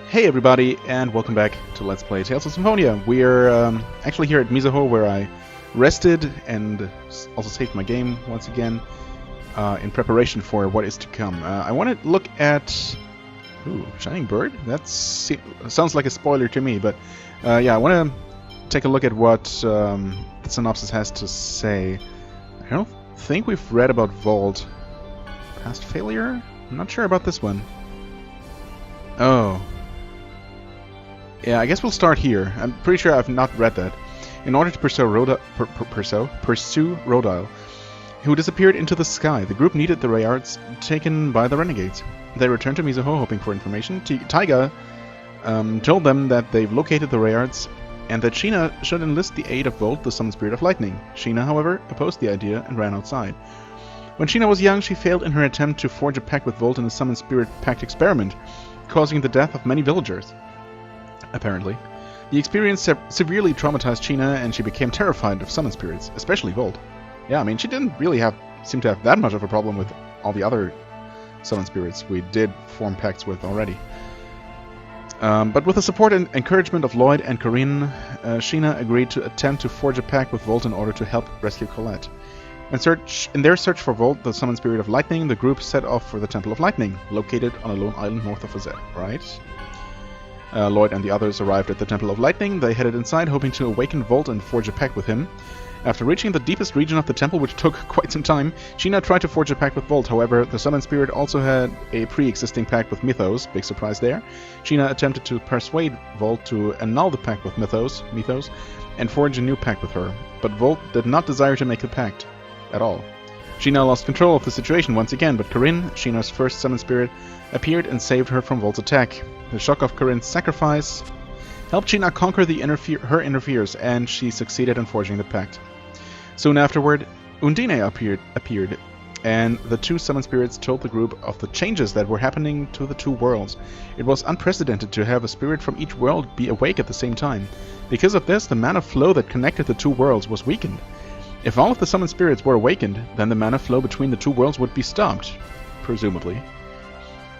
Hey everybody, and welcome back to Let's Play Tales of Symphonia. We're actually here at Mizuho, where I rested and also saved my game once again in preparation for what is to come. I want to look at... Ooh, Shining Bird? That sounds like a spoiler to me, but yeah, I want to take a look at what the synopsis has to say. I don't think we've read about Vault. Past failure? I'm not sure about this one. Oh. Yeah, I guess we'll start here. I'm pretty sure I've not read that. In order to pursue Rodile, who disappeared into the sky, the group needed the Rayards taken by the renegades. They returned to Mizuho hoping for information. Taiga told them that they've located the Rayards and that Sheena should enlist the aid of Volt, the summoned spirit of lightning. Sheena, however, opposed the idea and ran outside. When Sheena was young, she failed in her attempt to forge a pact with Volt in a summoned spirit pact experiment, causing the death of many villagers. Apparently. The experience severely traumatized Sheena, and she became terrified of summon spirits, especially Volt. Yeah, I mean, she didn't really seem to have that much of a problem with all the other summon spirits we did form pacts with already. But with the support and encouragement of Lloyd and Corinne, Sheena agreed to attempt to forge a pact with Volt in order to help rescue Colette. In their search for Volt, the summoned spirit of lightning, the group set off for the Temple of Lightning, located on a lone island north of Azet, right? Lloyd and the others arrived at the Temple of Lightning. They headed inside, hoping to awaken Volt and forge a pact with him. After reaching the deepest region of the temple, which took quite some time, Sheena tried to forge a pact with Volt. However, the summoned spirit also had a pre-existing pact with Mythos. Big surprise there. Sheena attempted to persuade Volt to annul the pact with Mythos, and forge a new pact with her. But Volt did not desire to make the pact at all. Sheena lost control of the situation once again, but Corinne, Sheena's first summoned spirit, appeared and saved her from Volt's attack. The shock of Corinne's sacrifice helped Sheena conquer her interferes, and she succeeded in forging the pact. Soon afterward, Undine appeared, and the two summoned spirits told the group of the changes that were happening to the two worlds. It was unprecedented to have a spirit from each world be awake at the same time. Because of this, the mana flow that connected the two worlds was weakened. If all of the summoned spirits were awakened, then the mana flow between the two worlds would be stopped, presumably.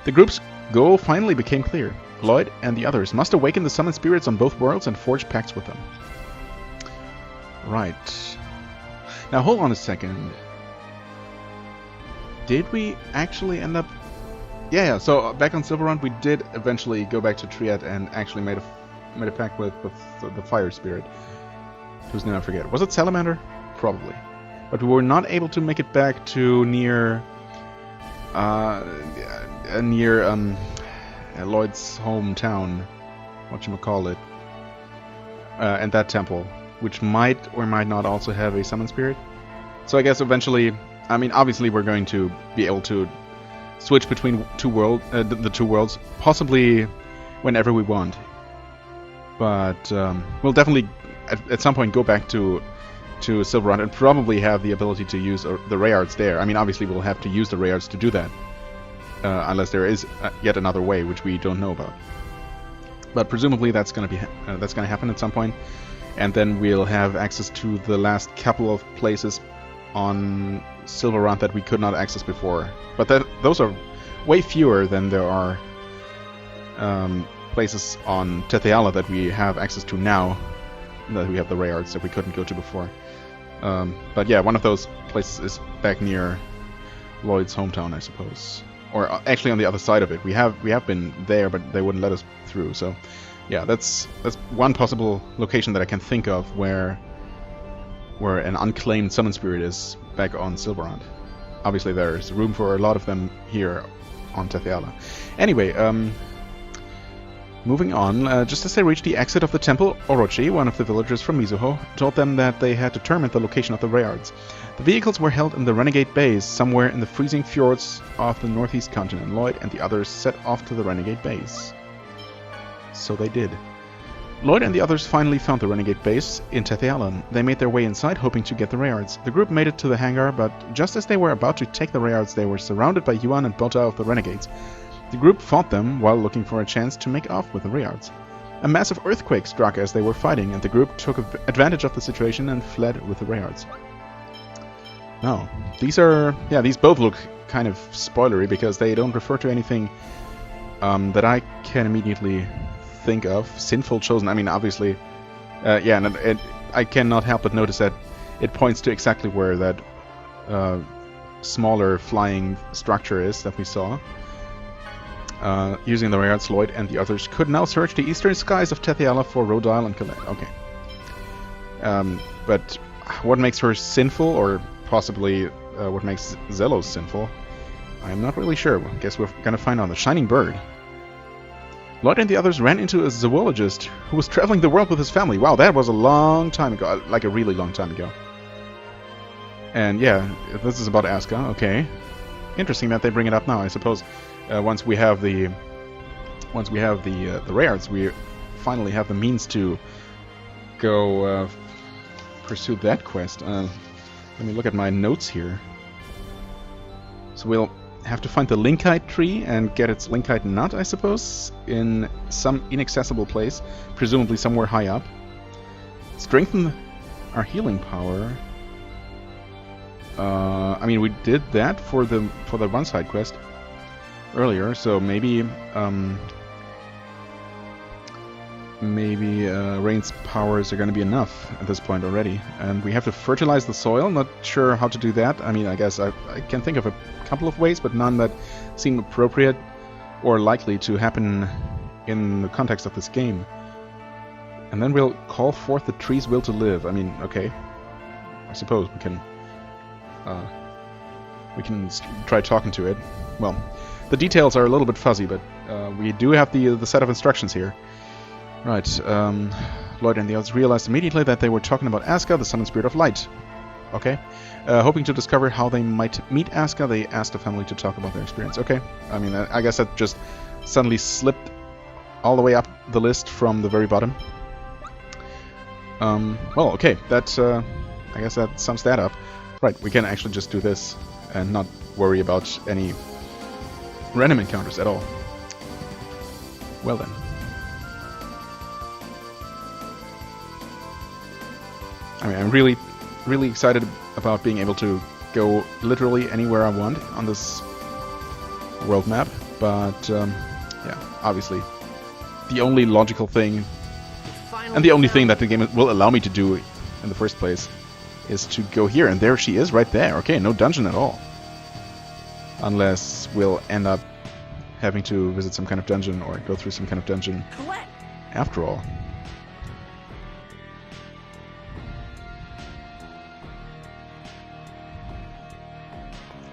The group's goal finally became clear. Lloyd and the others must awaken the summoned spirits on both worlds and forge pacts with them. Right. Now hold on a second. Did we actually end up... Yeah, so back on Silverrun we did eventually go back to Triad and actually made a pact with the fire spirit. Whose name I forget. Was it Salamander? Probably. But we were not able to make it back to near Lloyd's hometown, whatchamacallit, and that temple, which might or might not also have a summon spirit. So I guess eventually, I mean, obviously we're going to be able to switch between the two worlds, possibly whenever we want. But we'll definitely at some point go back to Silverrun and probably have the ability to use the Rayards there. I mean, obviously we'll have to use the Rayards to do that. Unless there is yet another way, which we don't know about. But presumably that's going to happen at some point, and then we'll have access to the last couple of places on Silverrun that we could not access before. But those are way fewer than there are places on Tetheala that we have access to now, that we have the Rayards that we couldn't go to before. But yeah, one of those places is back near Lloyd's hometown, I suppose. Or actually on the other side of it. We have been there, but they wouldn't let us through. So, yeah, that's one possible location that I can think of where an unclaimed summon spirit is back on Silverrun. Obviously, there's room for a lot of them here on Tetheala. Anyway, moving on. Just as they reached the exit of the temple, Orochi, one of the villagers from Mizuho, told them that they had determined the location of the Rayards. The vehicles were held in the renegade base, somewhere in the freezing fjords of the northeast continent. Lloyd and the others set off to the renegade base. So they did. Lloyd and the others finally found the renegade base in Tetheala. They made their way inside, hoping to get the Rayards. The group made it to the hangar, but just as they were about to take the Rayards, they were surrounded by Yuan and Bota of the renegades. The group fought them while looking for a chance to make off with the Rayards. A massive earthquake struck as they were fighting, and the group took advantage of the situation and fled with the Rayards. Now, these both look kind of spoilery because they don't refer to anything that I can immediately think of. Sinful chosen. I mean, obviously, yeah, and I cannot help but notice that it points to exactly where that smaller flying structure is that we saw. Using the Rayards, Lloyd and the others could now search the eastern skies of Tethiala for Rodile and Colette. Okay. But what makes her sinful, or possibly what makes Zelos sinful, I'm not really sure. I guess we're gonna find out. The Shining Bird. Lloyd and the others ran into a zoologist who was traveling the world with his family. Wow, that was a long time ago. Like a really long time ago. And yeah, this is about Aska. Okay. Interesting that they bring it up now. I suppose once we have the Rayards, we finally have the means to go pursue that quest. Let me look at my notes here. So we'll have to find the Linkite tree and get its Linkite nut, I suppose, in some inaccessible place, presumably somewhere high up. Strengthen our healing power. I mean, we did that for the one side quest earlier, so maybe Rain's powers are going to be enough at this point already. And we have to fertilize the soil. Not sure how to do that. I mean, I guess I can think of a couple of ways, but none that seem appropriate or likely to happen in the context of this game. And then we'll call forth the tree's will to live. I mean, okay, I suppose we can try talking to it. Well, the details are a little bit fuzzy, but we do have the set of instructions here. Right, Lloyd and the others realized immediately that they were talking about Aska, the Sun and Spirit of Light. Okay. Hoping to discover how they might meet Aska, they asked the family to talk about their experience. Okay. I mean, I guess that just suddenly slipped all the way up the list from the very bottom. Well, okay. That, I guess that sums that up. Right, we can actually just do this and not worry about any random encounters at all. Well then. I mean, I'm really excited about being able to go literally anywhere I want on this world map, but yeah, obviously the only logical thing and the only thing that the game will allow me to do in the first place is to go here, and there she is right there. Okay, no dungeon at all. Unless we'll end up having to visit some kind of dungeon or go through some kind of dungeon Colette. After all.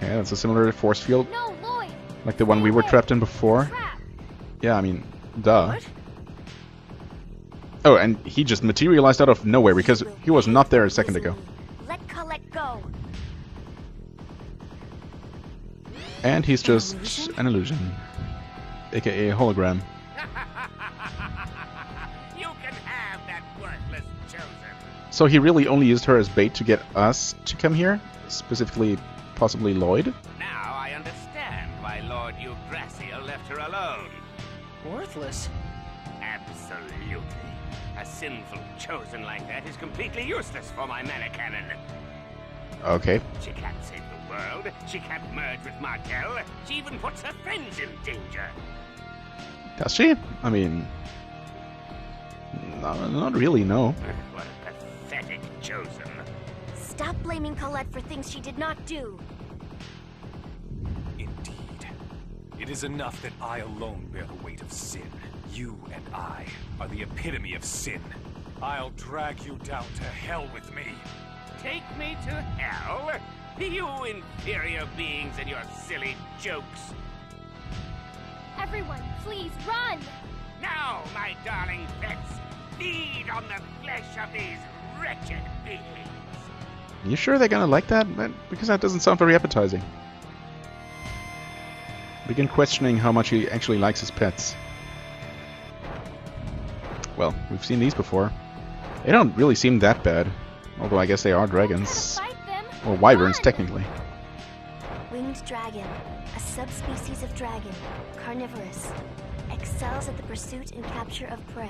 Yeah, it's a similar force field, No, Lloyd. like the one we were trapped in before. Trap. Yeah, I mean, duh. What? Oh, and he just materialized out of nowhere because he was not there a second ago. Let Colette go. And he's just an illusion, aka a hologram. You can have that worthless chosen. So he really only used her as bait to get us to come here, specifically, possibly Lloyd. Now I understand why Lord Yggdrasil left her alone. Worthless. Absolutely. A sinful chosen like that is completely useless for my mana cannon. Okay. She can't save the world. She can't merge with Martel. She even puts her friends in danger. Does she? I mean, no, not really, no. What a pathetic chosen. Stop blaming Colette for things she did not do. Indeed. It is enough that I alone bear the weight of sin. You and I are the epitome of sin. I'll drag you down to hell with me. Take me to hell? You inferior beings and your silly jokes. Everyone, please run! Now, my darling pets, feed on the flesh of these wretched beings. You sure they're gonna like that? Because that doesn't sound very appetizing. Begin questioning how much he actually likes his pets. Well, we've seen these before. They don't really seem that bad. Although I guess they are dragons. Fight them! Or wyverns, Run! technically. Winged dragon, a subspecies of dragon, carnivorous, excels at the pursuit and capture of prey.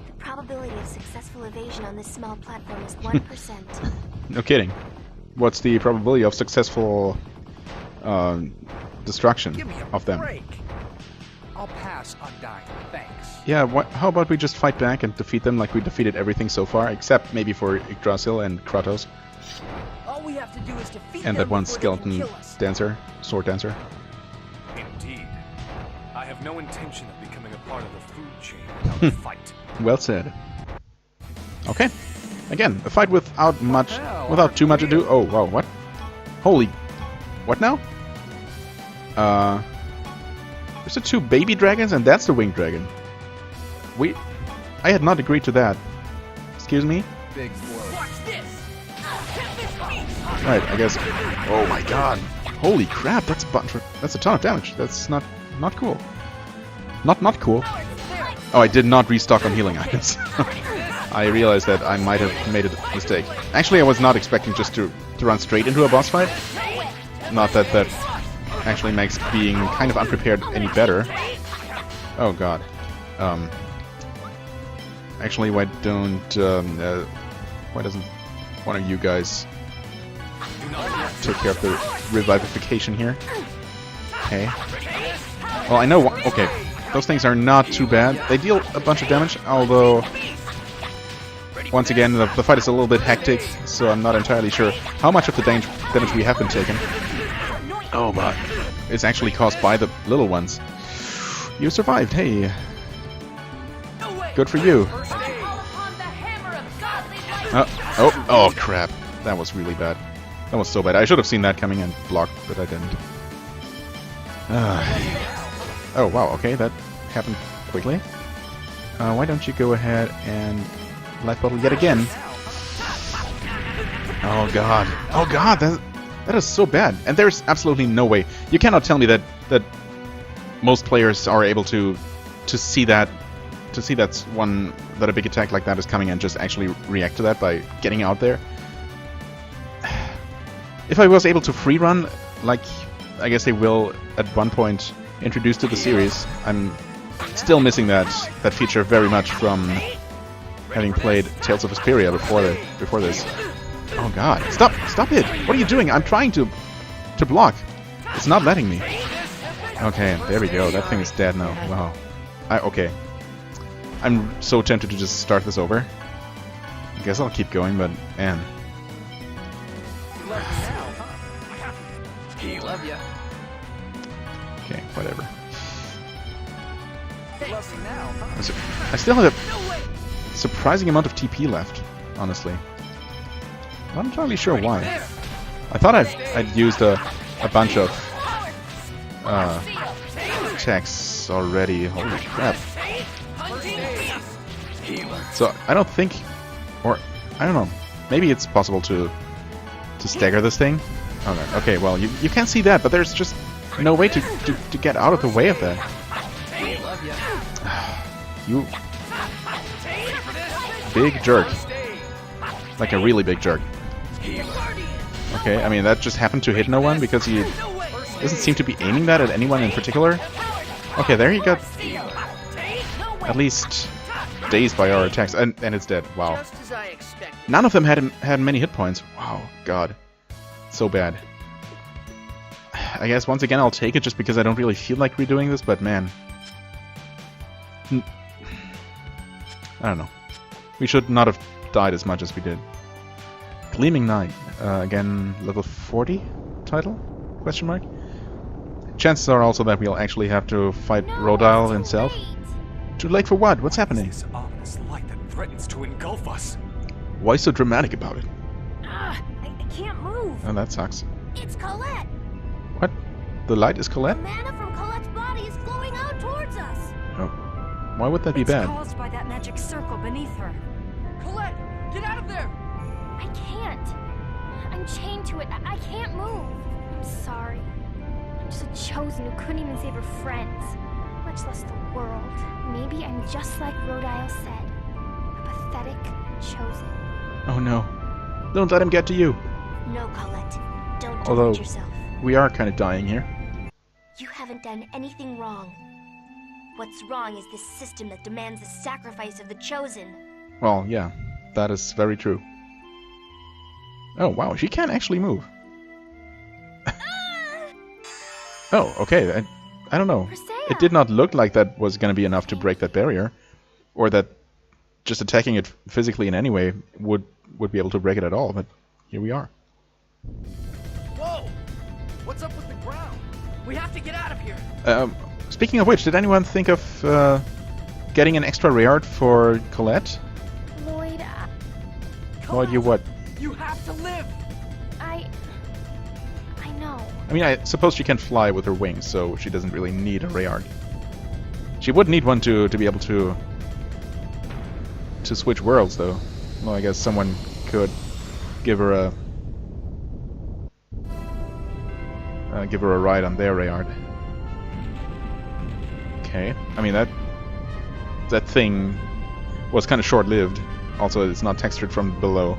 The probability of successful evasion on this small platform is 1%. No kidding. What's the probability of successful destruction Give me a of them? break. I'll pass pass undying. Thanks. Yeah, how about we just fight back and defeat them like we defeated everything so far, except maybe for Yggdrasil and Kratos. All we have to do is defeat And them that one before they skeleton can kill us. dancer, sword dancer. Indeed. I have no intention of becoming a part of the food chain without a fight. Well said. Okay. Again, a fight without too much ado. Oh, wow, what? Holy... What now? There's the 2 baby dragons, and that's the winged dragon. I had not agreed to that. Excuse me? Big blow. Watch this! Right, I guess... Oh my god! Holy crap, that's a ton of damage. That's not cool. Not cool. Oh, I did not restock on healing items. I realized that I might have made a mistake. Actually, I was not expecting just to run straight into a boss fight. Not that that actually makes being kind of unprepared any better. Oh god. Actually, why doesn't one of you guys take care of the revivification here? Okay. Well, I know... Okay, those things are not too bad. They deal a bunch of damage, although... Once again, the fight is a little bit hectic, so I'm not entirely sure how much of the damage we have been taking. Oh, but it's actually caused by the little ones. You survived, hey. Good for you. Oh, crap. That was really bad. That was so bad. I should have seen that coming and blocked, but I didn't. Oh, wow, okay, that happened quickly. Why don't you go ahead and life bottle yet again? Oh, God. Oh, God, that is so bad. And there's absolutely no way. You cannot tell me that most players are able to see that a big attack like that is coming and just actually react to that by getting out there. If I was able to free run, like I guess they will at one point introduce to the series, I'm still missing that feature very much from having played Tales of Vesperia before this. Oh god, stop it! What are you doing? I'm trying to block. It's not letting me. Okay, there we go. That thing is dead now. Wow. Okay. I'm so tempted to just start this over. I guess I'll keep going, but man. Love ya. Okay, whatever. Love me now, huh? I still have a surprising amount of TP left, honestly. Not entirely sure why. I thought I'd used a bunch of attacks already. Holy crap. So I don't think, or I don't know, maybe it's possible to stagger this thing. Okay, well you can't see that, but there's just no way to get out of the way of that. You big jerk. Like a really big jerk. Okay, I mean that just happened to hit no one because he doesn't seem to be aiming that at anyone in particular. Okay, there he got at least dazed by our attacks, and it's dead. Wow. None of them had many hit points. Wow, god. So bad. I guess once again I'll take it just because I don't really feel like redoing this, but man. I don't know. We should not have died as much as we did. Gleaming Knight. Again, level 40 title? Question mark? Chances are also that we'll actually have to fight Rodile himself. Too late for what? What's happening? This ominous light that threatens to engulf us. Why so dramatic about it? I can't move. Oh, that sucks. It's Colette. What? The light is Colette? The mana from Colette's body is flowing out towards us. Oh. Why would that be bad? It's caused by that magic circle beneath her. Colette, get out of there! I can't. I'm chained to it. I can't move. I'm sorry. I'm just a chosen who couldn't even save her friends, much less the world. Maybe I'm just like Rodile said, a pathetic chosen. Oh no. Don't let him get to you. No, Colette. Don't do Although, it yourself. we are kind of dying here. You haven't done anything wrong. What's wrong is this system that demands the sacrifice of the chosen. Well, yeah. That is very true. Oh, wow. She can actually move. Oh, okay. I don't know. Persea! It did not look like that was going to be enough to break that barrier, or that just attacking it physically in any way would be able to break it at all. But here we are. Whoa! What's up with the ground? We have to get out of here. Speaking of which, did anyone think of getting an extra rare for Colette? Lloyd, Lloyd, you what? You have to live. I know. I mean, I suppose she can fly with her wings, so she doesn't really need a Rayard. She would need one to be able to switch worlds, though. Well, I guess someone could give her a ride on their Rayard. Okay, I mean that thing was kind of short-lived. Also, it's not textured from below.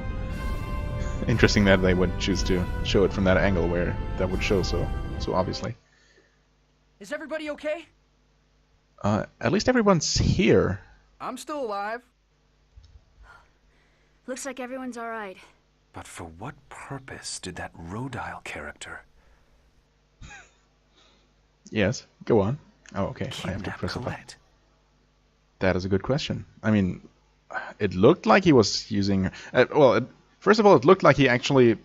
Interesting that they would choose to show it from that angle where that would show so obviously. Is everybody okay? At least everyone's here. I'm still alive. Looks like everyone's alright. But for what purpose did that Rodile character Yes, go on. Oh, okay. I have to kidnap press a button. Colette? That is a good question. I mean, it looked like he was using... first of all, it looked like he actually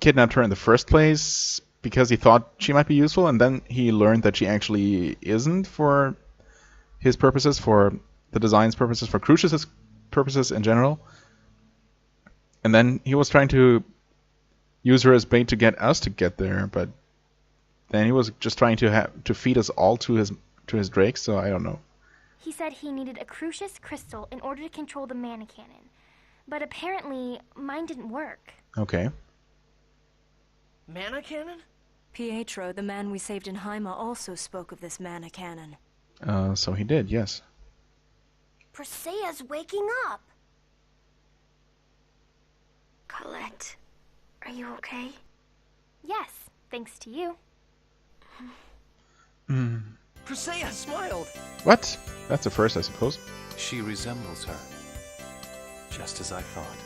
kidnapped her in the first place because he thought she might be useful, and then he learned that she actually isn't for his purposes, for the design's purposes, for Crucius's purposes in general. And then he was trying to use her as bait to get us to get there, but then he was just trying to feed us all to his Drake, so I don't know. He said he needed a Crucius crystal in order to control the mana cannon. But apparently, mine didn't work. Okay. Mana cannon? Pietro, the man we saved in Haima, also spoke of this mana cannon. So he did, yes. Persea's waking up. Colette, are you okay? Yes, thanks to you. Persea smiled. What? That's a first, I suppose. She resembles her. Just as I thought.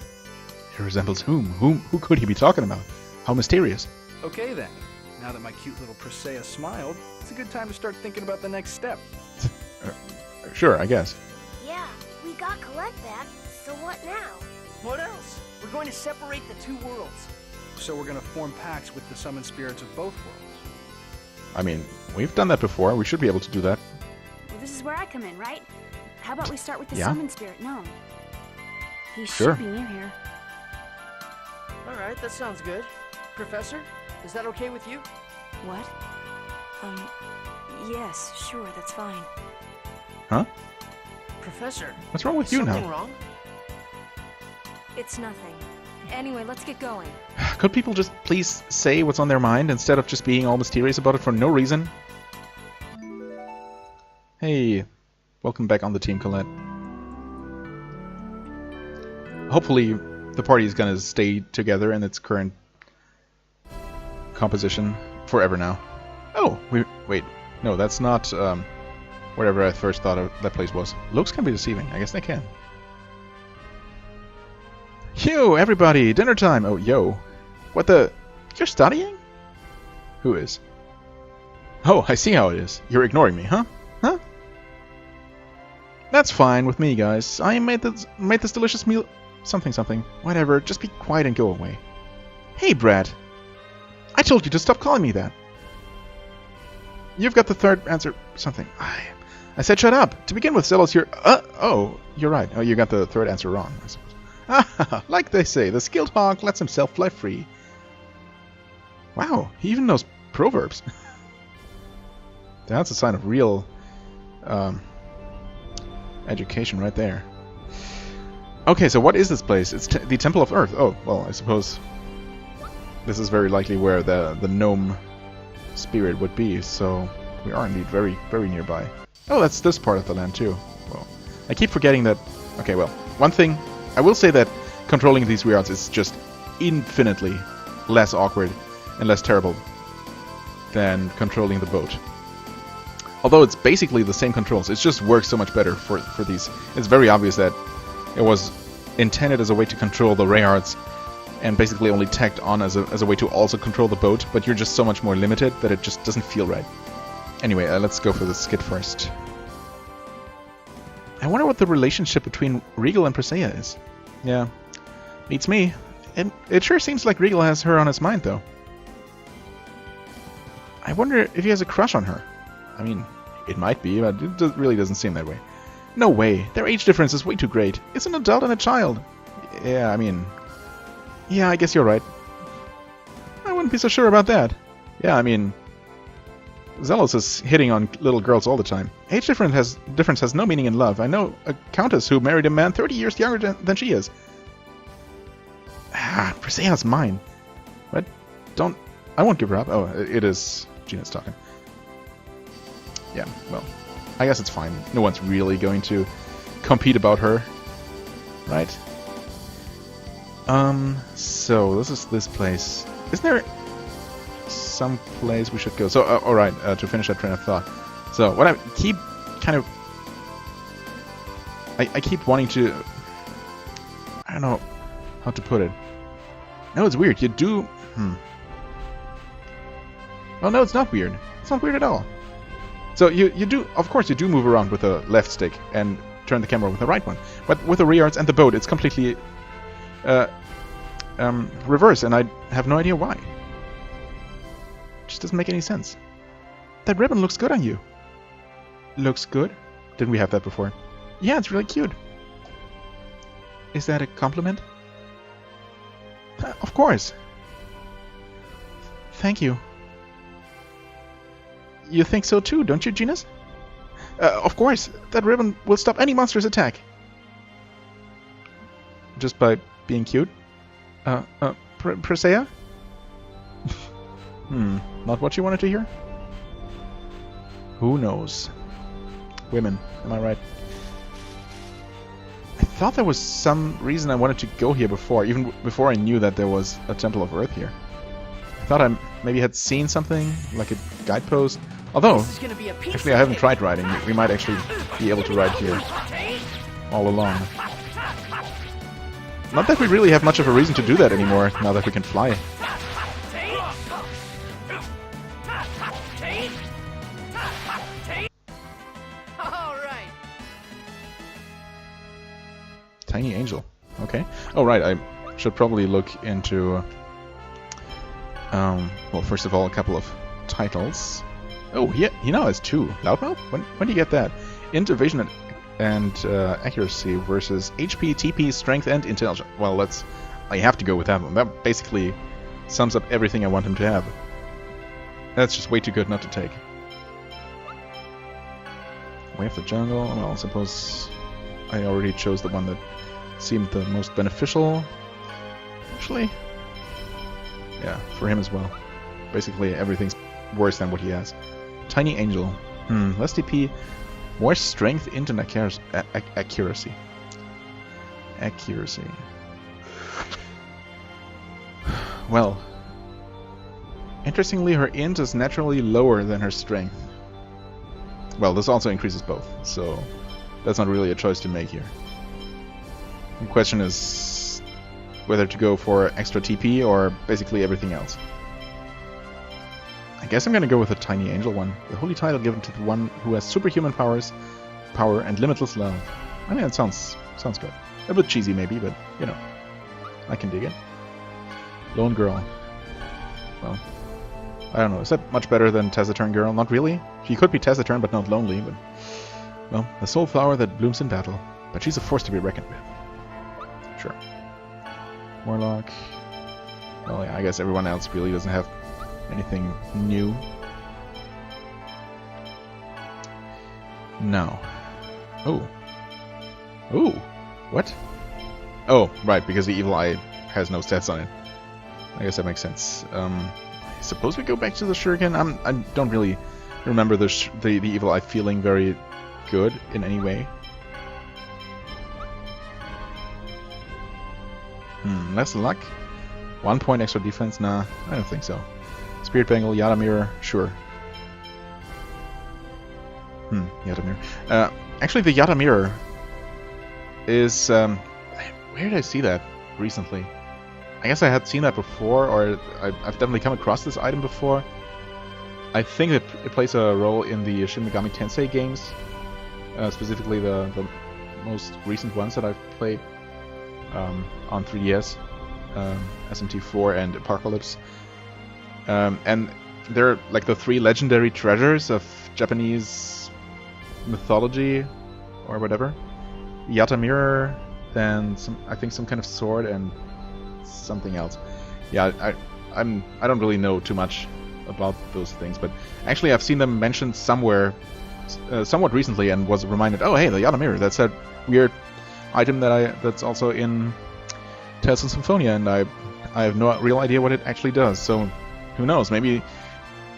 He resembles whom? Who could he be talking about? How mysterious. Okay then. Now that my cute little Persea smiled, it's a good time to start thinking about the next step. Sure, I guess. Yeah, we got Colette back, so what now? What else? We're going to separate the two worlds. So we're going to form pacts with the summoned spirits of both worlds. I mean, we've done that before. We should be able to do that. Well, this is where I come in, right? How about we start with the Yeah. summon spirit gnome? He Sure. should be near here. Alright, that sounds good. Professor, is that okay with you? What? Yes, sure, that's fine. Huh? Professor, What's wrong with you something now? wrong? It's nothing. Anyway, let's get going. Could people just please say what's on their mind instead of just being all mysterious about it for no reason? Hey, welcome back on the team, Colette. Hopefully the party is gonna stay together in its current composition forever now. Oh, wait. No, that's not whatever I first thought that place was. Looks can be deceiving. I guess they can. Yo, everybody! Dinner time! Oh, yo. What the... You're studying? Who is? Oh, I see how it is. You're ignoring me, huh? Huh? That's fine with me, guys. I made this delicious meal... Something. Whatever, just be quiet and go away. Hey, Brad. I told you to stop calling me that. You've got the third answer... Something. I said shut up. To begin with, Zelos, you're... oh, you're right. Oh, you got the third answer wrong, I suppose. Like they say, the skilled hog lets himself fly free. Wow, he even knows proverbs. That's a sign of real education right there. Okay, so what is this place? It's the Temple of Earth. Oh, well, I suppose this is very likely where the gnome spirit would be, so we are indeed very, very nearby. Oh, that's this part of the land too. Well, I keep forgetting that... Okay, well, one thing... I will say that controlling these reards is just infinitely less awkward and less terrible than controlling the boat. Although it's basically the same controls, it just works so much better for these. It's very obvious that it was intended as a way to control the reards and basically only tacked on as a way to also control the boat, but you're just so much more limited that it just doesn't feel right. Anyway, let's go for the skit first. I wonder what the relationship between Regal and Presea is. Yeah, beats me. It sure seems like Regal has her on his mind, though. I wonder if he has a crush on her. I mean, it might be, but it really doesn't seem that way. No way. Their age difference is way too great. It's an adult and a child. Yeah, I mean... Yeah, I guess you're right. I wouldn't be so sure about that. Yeah, I mean... Zelos is hitting on little girls all the time. Age difference has no meaning in love. I know a countess who married a man 30 years younger than she is. Ah, Presea's mine. What? Don't... I won't give her up. Oh, it is... Gina's talking. Yeah, well... I guess it's fine. No one's really going to compete about her. Right? So, this is this place. Isn't there some place we should go? So, alright, to finish that train of thought. So, what I keep kind of... I keep wanting to... I don't know how to put it. No, it's weird. You do... Well, no, it's not weird. It's not weird at all. So you do, of course, you do move around with the left stick and turn the camera with the right one. But with the rearts and the boat, it's completely reverse, and I have no idea why. It just doesn't make any sense. That ribbon looks good on you. Looks good? Didn't we have that before? Yeah, it's really cute. Is that a compliment? Of course. Thank you. You think so too, don't you, Genus? Of course. That ribbon will stop any monster's attack. Just by being cute? Presea? Not what you wanted to hear? Who knows? Women, am I right? I thought there was some reason I wanted to go here before, even before I knew that there was a Temple of Earth here. I thought I maybe had seen something, like a guidepost. Although, actually I haven't tried riding. We might actually be able to ride here all along. Not that we really have much of a reason to do that anymore, now that we can fly. Tiny angel. Okay. Oh, right. I should probably look into... well, first of all, a couple of titles. Oh, he now has 2. Loudmouth? When do you get that? Int, evasion, and accuracy versus HP, TP, strength, and intelligence. Well, I have to go with that one. That basically sums up everything I want him to have. That's just way too good not to take. Way of the Jungle. Well, I suppose I already chose the one that seemed the most beneficial. Actually, yeah, for him as well. Basically, everything's worse than what he has. Tiny Angel. Less TP, more strength, int, and accuracy. Accuracy. Well, interestingly, her int is naturally lower than her strength. Well, this also increases both, so that's not really a choice to make here. The question is whether to go for extra TP or basically everything else. I guess I'm gonna go with the Tiny Angel one. The holy title given to the one who has superhuman power, and limitless love. I mean, it sounds good. A bit cheesy maybe, but, you know, I can dig it. Lone Girl. Well, I don't know. Is that much better than Taciturn Girl? Not really. She could be taciturn, but not lonely, but... Well, the soul flower that blooms in battle. But she's a force to be reckoned with. Sure. Warlock. Well, yeah, I guess everyone else really doesn't have anything new. No. Oh. Oh. What? Oh, right, because the Evil Eye has no stats on it. I guess that makes sense. Suppose we go back to the Shuriken? I don't really remember the Evil Eye feeling very good in any way. Less luck? 1 point extra defense? Nah, I don't think so. Spirit Bangle, Yada Mirror, sure. Yada Mirror. Actually, the Yada Mirror is... where did I see that recently? I guess I had seen that before, or I've definitely come across this item before. I think it plays a role in the Shin Megami Tensei games, specifically the most recent ones that I've played on 3DS, SMT4 and Apocalypse. And they're like the 3 legendary treasures of Japanese mythology or whatever. Yata mirror, then I think some kind of sword and something else. Yeah, I don't really know too much about those things, but actually I've seen them mentioned somewhere somewhat recently and was reminded, oh hey, the Yata mirror, that's that weird item that's also in Tales of Symphonia, and I have no real idea what it actually does, so who knows, maybe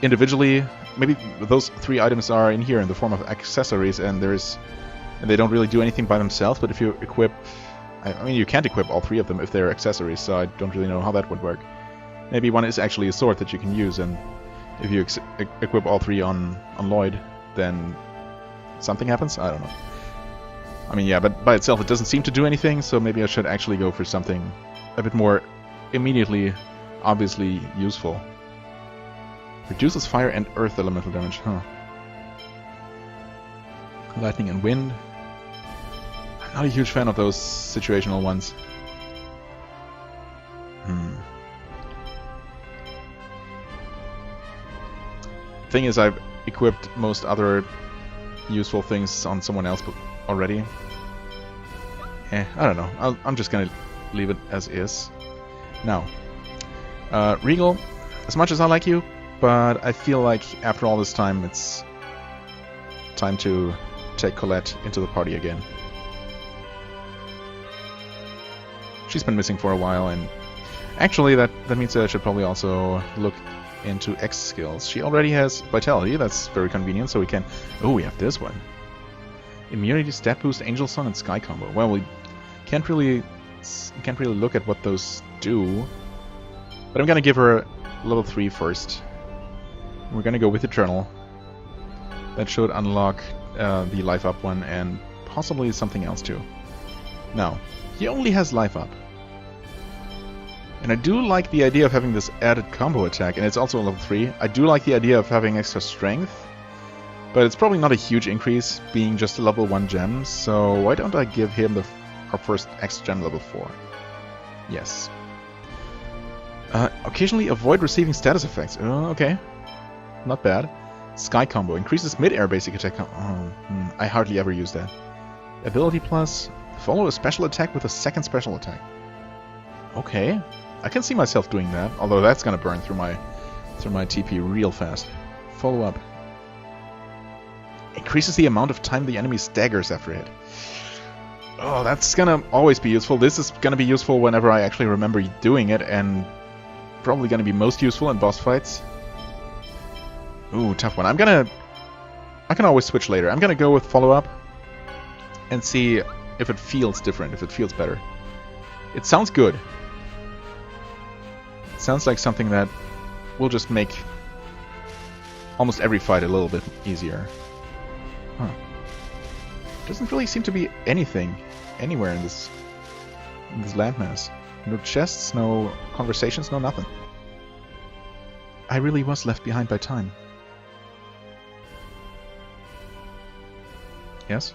individually, maybe those 3 items are in here in the form of accessories, and they don't really do anything by themselves, but if you equip, I mean you can't equip all 3 of them if they're accessories, so I don't really know how that would work. Maybe one is actually a sword that you can use, and if you equip all 3 on Lloyd, then something happens? I don't know. I mean, yeah, but by itself it doesn't seem to do anything, so maybe I should actually go for something a bit more immediately, obviously useful. Reduces fire and earth elemental damage, huh. Lightning and wind. I'm not a huge fan of those situational ones. Thing is, I've equipped most other useful things on someone else already. I don't know. I'm just gonna leave it as is. Now, Regal, as much as I like you, but I feel like after all this time, it's time to take Colette into the party again. She's been missing for a while, and actually that means that I should probably also look into X skills. She already has Vitality, that's very convenient, so we can... Oh, we have this one. Immunity, Stat Boost, Angel Song, and Sky Combo. Well, we can't really look at what those do, but I'm gonna give her level 3 first. We're gonna go with Eternal. That should unlock the Life Up one, and possibly something else too. Now, he only has Life Up. And I do like the idea of having this added combo attack, and it's also level 3. I do like the idea of having extra strength, but it's probably not a huge increase, being just a level 1 gem, so why don't I give him our first X gem level 4? Yes. Occasionally avoid receiving status effects. Okay. Not bad. Sky Combo. Increases mid-air basic attack. I hardly ever use that. Ability plus. Follow a special attack with a second special attack. Okay. I can see myself doing that, although that's gonna burn through my TP real fast. Follow up. Increases the amount of time the enemy staggers after a hit. Oh, that's gonna always be useful. This is gonna be useful whenever I actually remember doing it, and probably gonna be most useful in boss fights. Ooh, tough one. I can always switch later. I'm gonna go with follow up and see if it feels different, if it feels better. It sounds good. It sounds like something that will just make almost every fight a little bit easier. Huh. Doesn't really seem to be anything anywhere in this landmass. No chests, no conversations, no nothing. I really was left behind by time. Yes?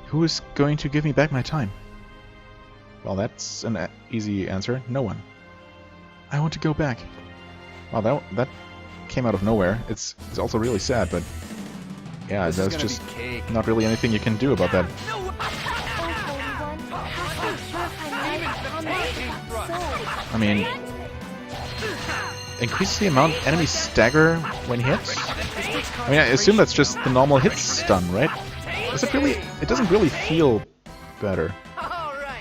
Who is going to give me back my time? Well, that's an easy answer. No one. I want to go back. Wow, that came out of nowhere. It's also really sad, but yeah, there's just not really anything you can do about that. I mean, increase the amount enemies stagger when hit? I mean, I assume that's just the normal hit stun, right? Does it really? It doesn't really feel better.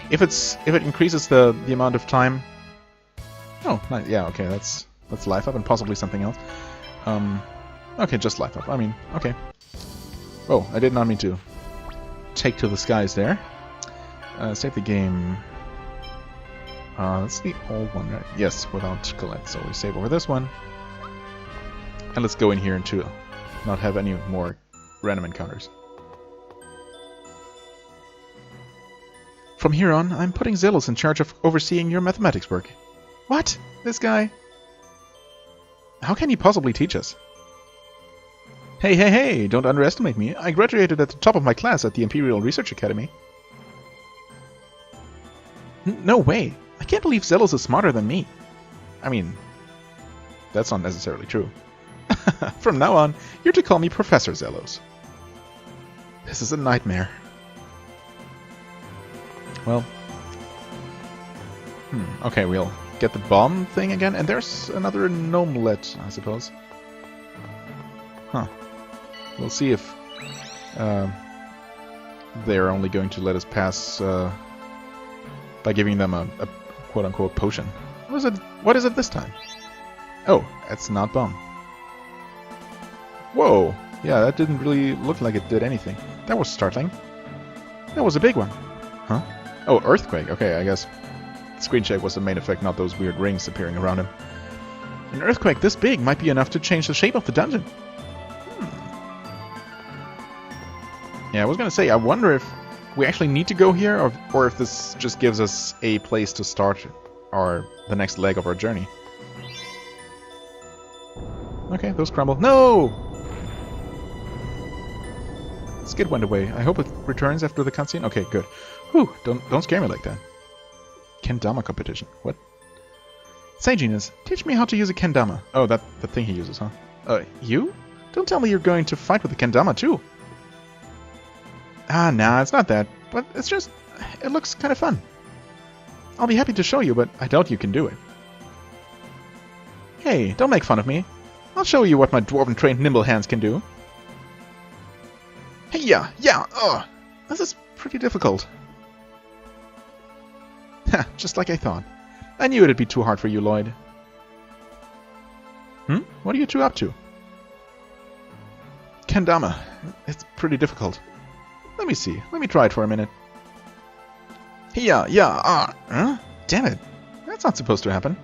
If it increases the amount of time. Oh, nice. Yeah, okay, that's life up and possibly something else. Okay, just life up. I mean, okay. Oh, I did not mean to take to the skies there. Save the game. That's the old one, right? Yes, without Colette. So we save over this one. And let's go in here to not have any more random encounters. From here on, I'm putting Zelos in charge of overseeing your mathematics work. What? This guy? How can he possibly teach us? Hey, hey, hey! Don't underestimate me. I graduated at the top of my class at the Imperial Research Academy. No way! I can't believe Zelos is smarter than me. I mean, that's not necessarily true. From now on, you're to call me Professor Zelos. This is a nightmare. Well... okay, we'll get the bomb thing again, and there's another gnomelet, I suppose. Huh. We'll see if they're only going to let us pass by giving them a quote-unquote potion. What is it this time? Oh, it's not bomb. Whoa! Yeah, that didn't really look like it did anything. That was startling. That was a big one. Huh? Oh, earthquake. Okay, I guess screen shake was the main effect, not those weird rings appearing around him. An earthquake this big might be enough to change the shape of the dungeon. Yeah, I was gonna say, I wonder if we actually need to go here, or if this just gives us a place to start the next leg of our journey. Okay, those crumble. No! Skid went away. I hope it returns after the cutscene. Okay, good. Whew, don't scare me like that. Kendama competition. What? Say, Genus, teach me how to use a kendama. Oh, the thing he uses, huh? You? Don't tell me you're going to fight with a kendama too. Ah, nah, it's not that. But it's just... it looks kind of fun. I'll be happy to show you, but I doubt you can do it. Hey, don't make fun of me. I'll show you what my dwarven-trained nimble hands can do. Hey, yeah, this is pretty difficult. Ha, just like I thought. I knew it'd be too hard for you, Lloyd. What are you two up to? Kendama. It's pretty difficult. Let me see. Let me try it for a minute. Huh? Damn it. That's not supposed to happen.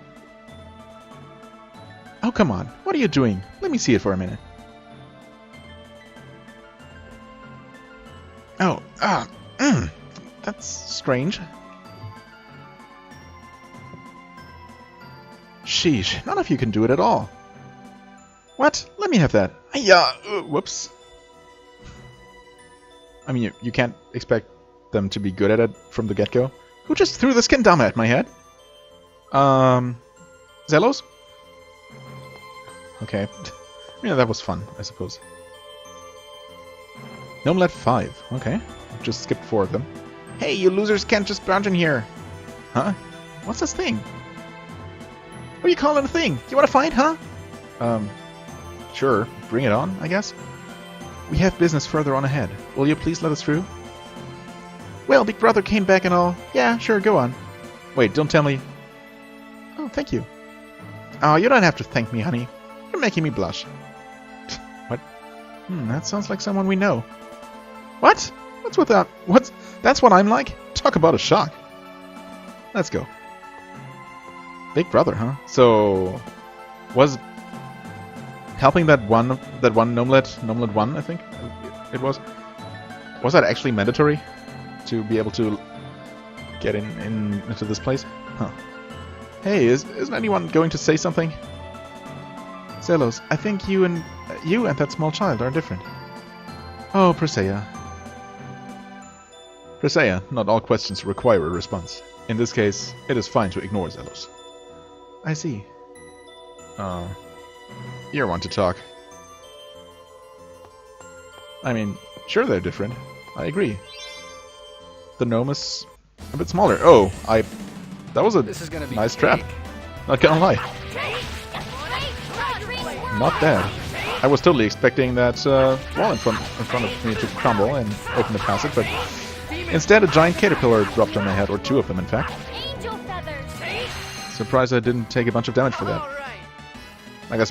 Oh, come on. What are you doing? Let me see it for a minute. Oh, that's strange. Sheesh, none of you can do it at all. What? Let me have that. Whoops. I mean, you can't expect them to be good at it from the get-go. Who just threw this kendama at my head? Zelos? Okay. Yeah, that was fun, I suppose. Gnomelet 5. Okay. Just skipped 4 of them. Hey, you losers can't just bounce in here. Huh? What's this thing? What do you call it a thing? You want to fight, huh? Sure. Bring it on, I guess. We have business further on ahead. Will you please let us through? Well, Big Brother came back and all. Yeah, sure, go on. Wait, don't tell me... Oh, thank you. Oh, you don't have to thank me, honey. You're making me blush. What? That sounds like someone we know. What? What's with that? That's what I'm like? Talk about a shock. Let's go. Big Brother, huh? So... was... helping that one Gnomelet 1, I think it was that actually mandatory to be able to get into this place? Huh. Hey, isn't anyone going to say something? Zelos, I think you and that small child are different. Oh, Presea. Presea, not all questions require a response. In this case, it is fine to ignore Zelos. I see. You're one to talk. I mean, sure they're different. I agree. The gnome is a bit smaller. Oh, that was a nice trap. Not gonna lie. Not bad. I was totally expecting that wall in front of me to crumble and open the passage, but instead a giant caterpillar dropped on my head, or 2 of them in fact. Surprised I didn't take a bunch of damage for that. I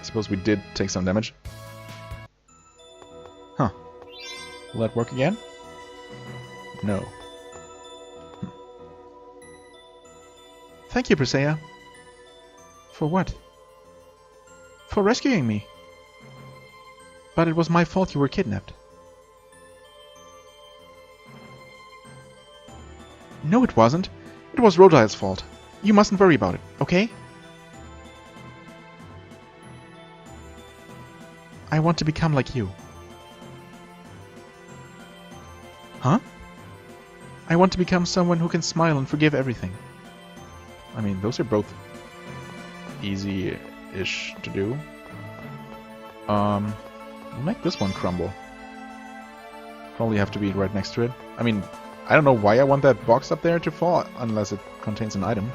suppose we did take some damage. Huh. Will that work again? No. Thank you, Presea. For what? For rescuing me. But it was my fault you were kidnapped. No, it wasn't. It was Rodile's fault. You mustn't worry about it, okay? I want to become like you. Huh? I want to become someone who can smile and forgive everything. I mean, those are both easy-ish to do. We'll make this one crumble. Probably have to be right next to it. I mean, I don't know why I want that box up there to fall, unless it contains an item.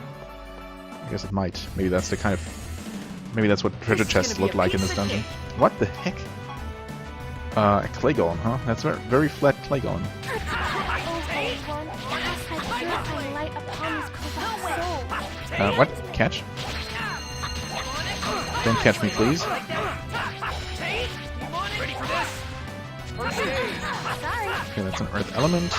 I guess it might. Maybe that's the kind of... Maybe that's what treasure chests look like in this dungeon. What the heck? A clay golem, huh? That's a very flat clay golem. What? Catch? Don't catch me, please. Okay, that's an earth element.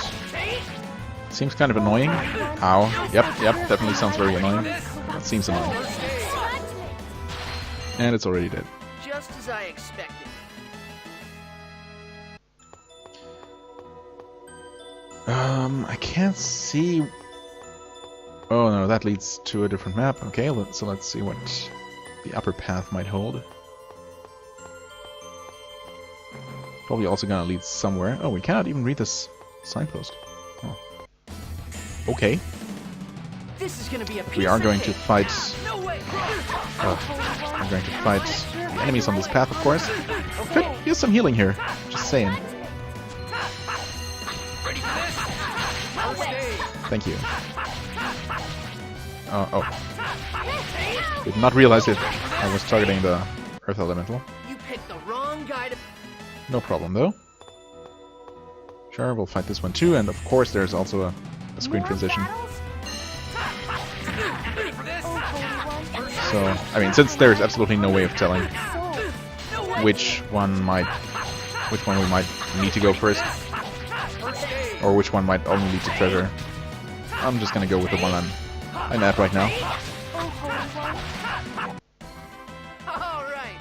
Seems kind of annoying. Ow. Yep, definitely sounds very annoying. That seems annoying. And it's already dead. Just as I expected. I can't see... Oh no, that leads to a different map. Okay, so let's see what the upper path might hold. Probably also gonna lead somewhere. Oh, we cannot even read this signpost. Oh. Okay. This is gonna be a We are going to fight... Oh, I'm going to fight enemies on this path, of course. Could use some healing here. Just saying. Thank you. Oh. Did not realize it. I was targeting the Earth Elemental. You picked the wrong guy to... No problem, though. Sure, we'll fight this one too, and of course there's also a screen transition. So, I mean, since there's absolutely no way of telling which one we might need to go first, or which one might only lead to treasure, I'm just gonna go with the one I'm at right now. All right.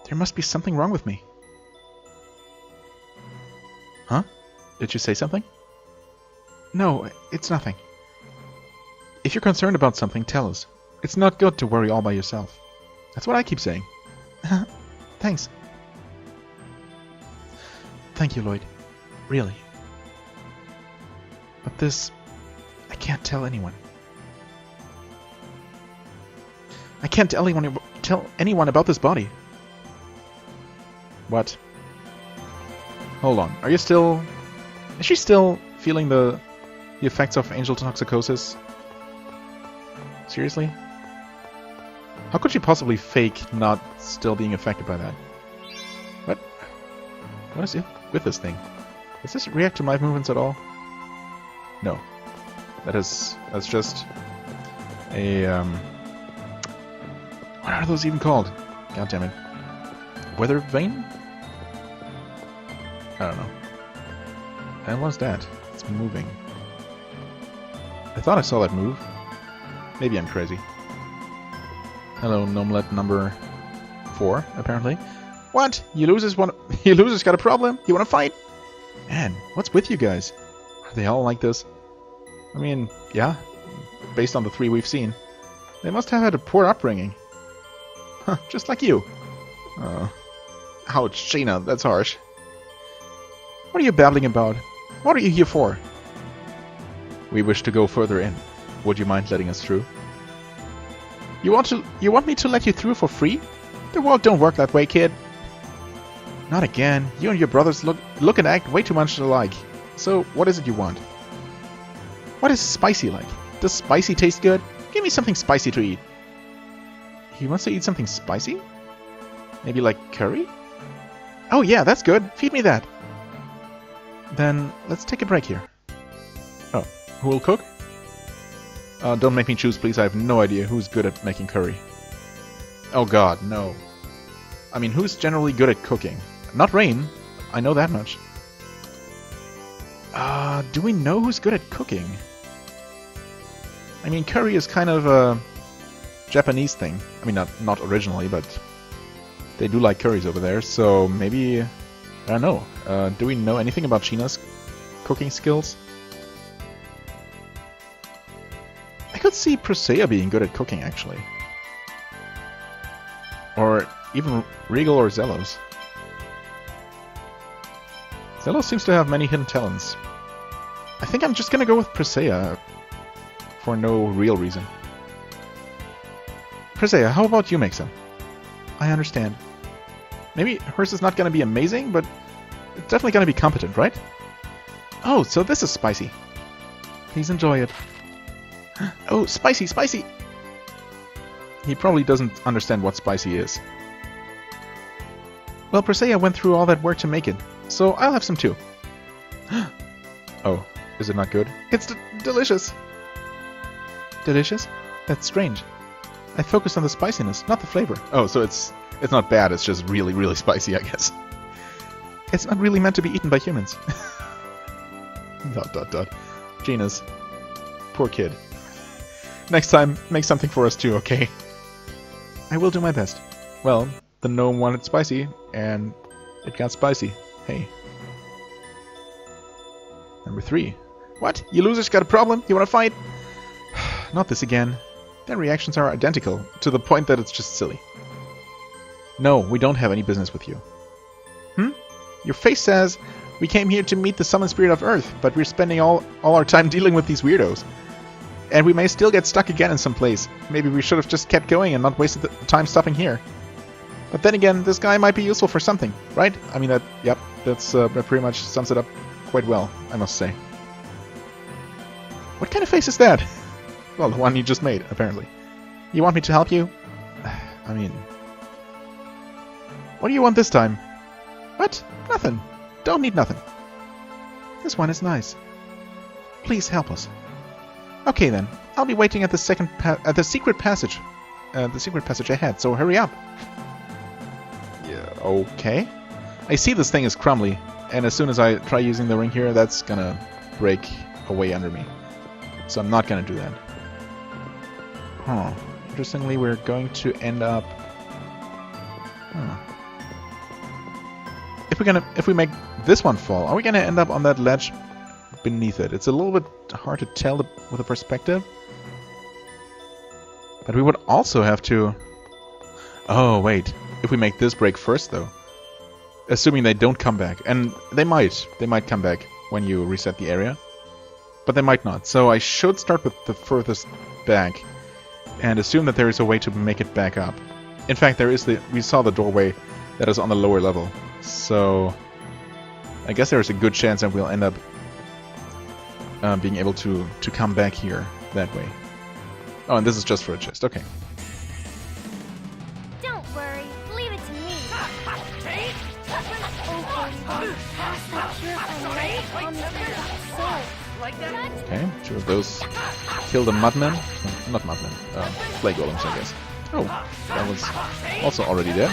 There must be something wrong with me. Huh? Did you say something? No, it's nothing. If you're concerned about something, tell us. It's not good to worry all by yourself. That's what I keep saying. Thanks. Thank you, Lloyd. Really. But this... I can't tell anyone. I can't tell anyone about this body. What? Hold on. Are you still... Is she still feeling the effects of angel toxicosis? Seriously? How could she possibly fake not still being affected by that? What? What is it with this thing? Does this react to my movements at all? No. That's just a what are those even called? God damn it. Weather vane? I don't know. And what's that? It's moving. I thought I saw that move. Maybe I'm crazy. Hello, Gnomelet number 4, apparently. What? You losers got a problem? You wanna fight? Man, what's with you guys? Are they all like this? I mean, yeah. Based on the 3 we've seen. They must have had a poor upbringing. Huh, just like you. Ouch, Sheena, that's harsh. What are you babbling about? What are you here for? We wish to go further in. Would you mind letting us through? You want me to let you through for free? The world don't work that way, kid. Not again. You and your brothers look and act way too much alike. So, what is it you want? What is spicy like? Does spicy taste good? Give me something spicy to eat. He wants to eat something spicy? Maybe like curry? Oh yeah, that's good. Feed me that. Then, let's take a break here. Oh, who will cook? Don't make me choose, please. I have no idea who's good at making curry. Oh god, no. I mean, who's generally good at cooking? Not Rain. I know that much. Do we know who's good at cooking? I mean, curry is kind of a Japanese thing. I mean, not originally, but they do like curries over there, so maybe... I don't know. Do we know anything about Sheena's cooking skills? I could could see Presea being good at cooking, actually. Or even Regal or Zelos. Zelos seems to have many hidden talents. I think I'm just gonna go with Presea for no real reason. Presea, how about you make some? I understand. Maybe hers is not gonna be amazing, but it's definitely gonna be competent, right? Oh, so this is spicy. Please enjoy it. Oh, spicy, spicy! He probably doesn't understand what spicy is. Well, Presea went through all that work to make it, so I'll have some too. Oh, is it not good? It's delicious! Delicious? That's strange. I focused on the spiciness, not the flavor. Oh, so it's not bad, it's just really, really spicy, I guess. It's not really meant to be eaten by humans. ... Gina's. Poor kid. Next time, make something for us too, okay? I will do my best. Well, the gnome wanted spicy, and it got spicy. Hey. Number 3. What? You losers got a problem? You wanna fight? Not this again. Their reactions are identical, to the point that it's just silly. No, we don't have any business with you. Your face says, we came here to meet the summoned spirit of Earth, but we're spending all our time dealing with these weirdos. And we may still get stuck again in some place. Maybe we should have just kept going and not wasted the time stopping here. But then again, this guy might be useful for something, right? I mean, that pretty much sums it up quite well, I must say. What kind of face is that? Well, the one you just made, apparently. You want me to help you? I mean... What do you want this time? What? Nothing. Don't need nothing. This one is nice. Please help us. Okay then. I'll be waiting at the secret passage. The secret passage ahead, so hurry up. Yeah, okay. I see this thing is crumbly, and as soon as I try using the ring here, that's gonna break away under me. So I'm not gonna do that. Huh. Interestingly, we're going to end up... Huh. If we make this one fall, are we gonna end up on that ledge beneath it? It's a little bit hard to tell with the perspective. But we would also have to... Oh, wait. If we make this break first, though. Assuming they don't come back. And they might. They might come back when you reset the area. But they might not. So I should start with the furthest back. And assume that there is a way to make it back up. In fact, there is we saw the doorway that is on the lower level. So I guess there is a good chance that we'll end up being able to come back here that way. Oh, and this is just for a chest. Okay. Don't worry, leave it to me. Okay, 2 of those kill the mudmen. No, not mudmen. Clay golems, I guess. Oh, that was also already there.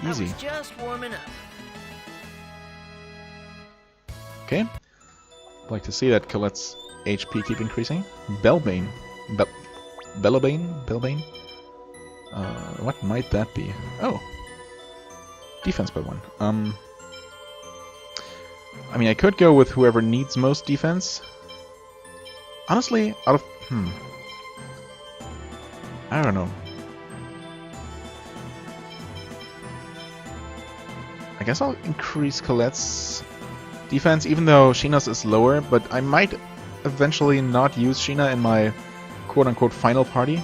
Easy. Just warming up. Okay. I'd like to see that Colette's HP keep increasing. Bellbane. Bellbane? What might that be? Oh. Defense by 1. I mean, I could go with whoever needs most defense. Honestly, out of... I don't know. I guess I'll increase Colette's defense, even though Sheena's is lower, but I might eventually not use Sheena in my quote-unquote final party.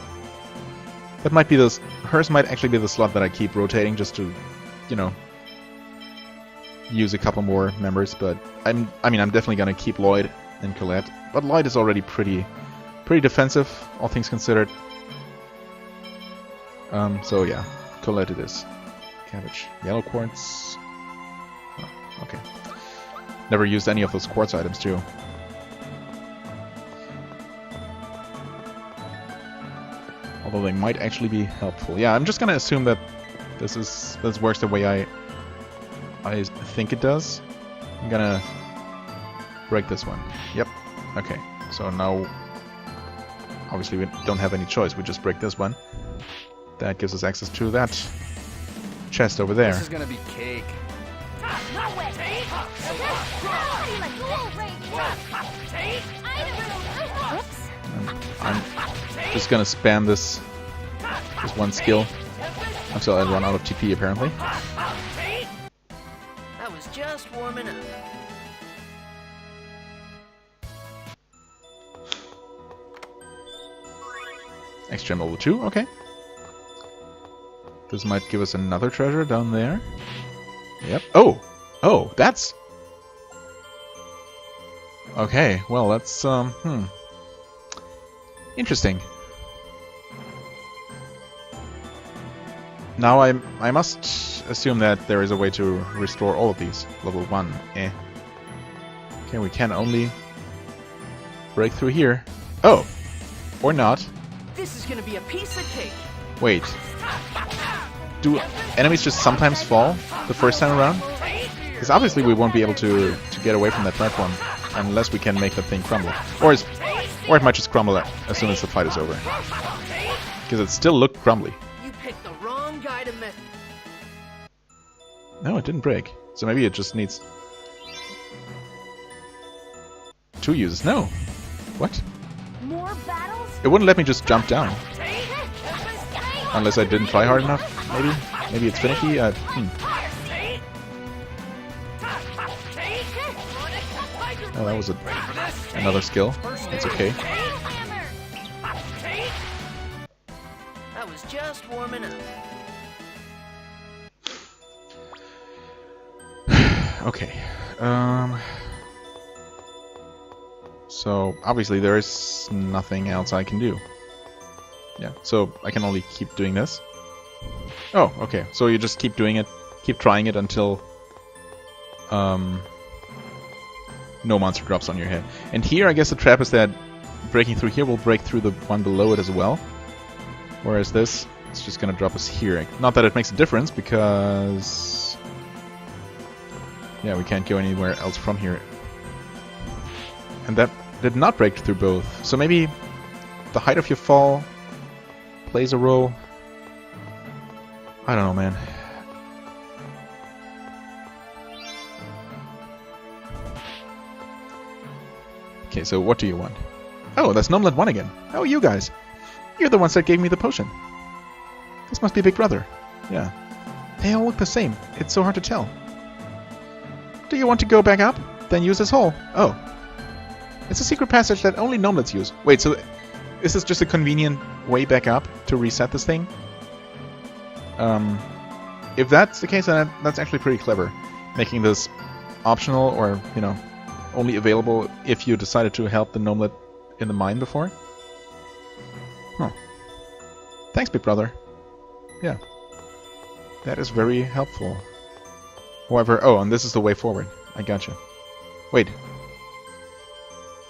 That might be hers might actually be the slot that I keep rotating just to, you know, use a couple more members, but I mean, I'm definitely gonna keep Lloyd and Colette. But Lloyd is already pretty defensive, all things considered. So yeah, Colette it is. Cabbage. Yellow quartz. Oh, okay. Never used any of those quartz items too. Although they might actually be helpful. Yeah, I'm just gonna assume that this works the way I think it does. I'm gonna break this one. Yep. Okay. So now, obviously we don't have any choice. We just break this one. That gives us access to that chest over there. This is gonna be cake. No way! I'm just gonna spam this one skill until I run out of TP, apparently. I was just warming up. Extra level 2, okay. This might give us another treasure down there. Yep. Oh! Oh, that's... Okay, well, that's, interesting. Now I must assume that there is a way to restore all of these. Level 1, eh. Okay, we can only break through here. Oh! Or not. This is gonna be a piece of cake. Wait. Do enemies just sometimes fall the first time around? Because obviously we won't be able to get away from that platform unless we can make the thing crumble. Or it might just crumble as soon as the fight is over. Because it still looked crumbly. You picked the wrong guy to mess. No, it didn't break. So maybe it just needs 2 uses. No. What? More battles? It wouldn't let me just jump down. Unless I didn't try hard enough, maybe? Maybe it's finicky? Oh, that was another skill. That's okay. I was just warming up. Okay. So, obviously there is nothing else I can do. Yeah, so I can only keep doing this. Oh, okay. So you just keep doing it, keep trying it until no monster drops on your head. And here, I guess the trap is that breaking through here will break through the one below it as well. Whereas this, it's just gonna drop us here. Not that it makes a difference, because... yeah, we can't go anywhere else from here. And that did not break through both. So maybe the height of your fall plays a role. I don't know, man. Okay, so what do you want? Oh, that's Gnomelet 1 again. How are you guys? You're the ones that gave me the potion. This must be Big Brother. Yeah. They all look the same. It's so hard to tell. Do you want to go back up? Then use this hole. Oh. It's a secret passage that only Gnomelets use. Wait, so is this just a convenient way back up to reset this thing? If that's the case, then that's actually pretty clever. Making this optional, or, you know, only available if you decided to help the Gnomelet in the mine before. Huh. Thanks, Big Brother. Yeah. That is very helpful. However, oh, and this is the way forward. I gotcha. Wait.